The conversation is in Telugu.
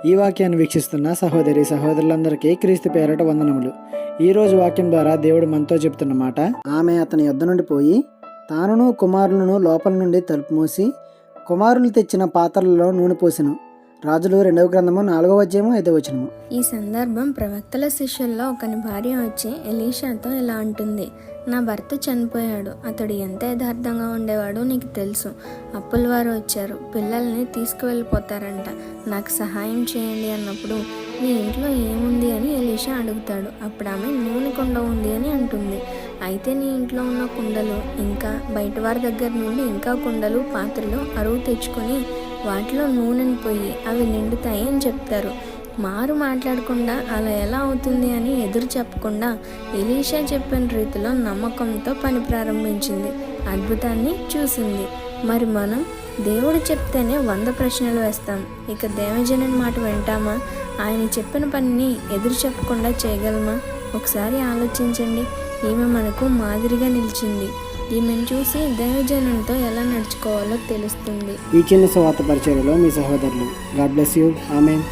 ఈ వాక్యాన్ని వీక్షిస్తున్న సహోదరి సహోదరులందరికీ క్రీస్తు పేరట వందనములు. ఈరోజు వాక్యం ద్వారా దేవుడు మనతో చెప్తున్న మాట, ఆమె అతని యొద్ద నుండి పోయి తానును కుమారులను లోపల నుండి తలుపు మూసి కుమారులు తెచ్చిన పాత్రలలో నూనె పోసెను. రాజులు 2వ గ్రంథము 4వ అధ్యాయము 5వ వచనము. ఈ సందర్భం ప్రవక్తల శిష్యుల్లో ఒకని భార్య వచ్చి ఎలీషాతో ఇలా అంటుంది, నా భర్త చనిపోయాడు, అతడు ఎంత యథార్థంగా ఉండేవాడో నీకు తెలుసు. అప్పుల వారు వచ్చారు, పిల్లల్ని తీసుకువెళ్ళిపోతారంట, నాకు సహాయం చేయండి అన్నప్పుడు నీ ఇంట్లో ఏముంది అని ఎలీషా అడుగుతాడు. అప్పుడు ఆమె నూనె కుండ ఉంది అని అంటుంది. అయితే నీ ఇంట్లో ఉన్న కుండలు ఇంకా బయట వారి దగ్గర నుండి ఇంకా కుండలు పాత్రలు అరువు తెచ్చుకొని వాటిలో నూనెని పోయి అవి నిండుతాయి అని చెప్తారు. మారు మాట్లాడకుండా అలా ఎలా అవుతుంది అని ఎదురు చెప్పకుండా ఎలీషా చెప్పిన రీతిలో నమ్మకంతో పని ప్రారంభించింది. అద్భుతాన్ని చూసింది. మరి మనం దేవుడు చెప్తేనే 100 ప్రశ్నలు వేస్తాం, ఇక దేవజనుని మాట వింటామా? ఆయన చెప్పిన పనిని ఎదురు చెప్పకుండా చేయగలమా? ఒకసారి ఆలోచించండి. ఈమె మనకు మాదిరిగా నిలిచింది. ఈమెను చూసి దైవజనునితో ఎలా నడుచుకోవాలో తెలుస్తుంది. ఈ చిన్న సువార్త పరిచర్యలో మీ సహోదరులు. God bless you. ఆమేన్.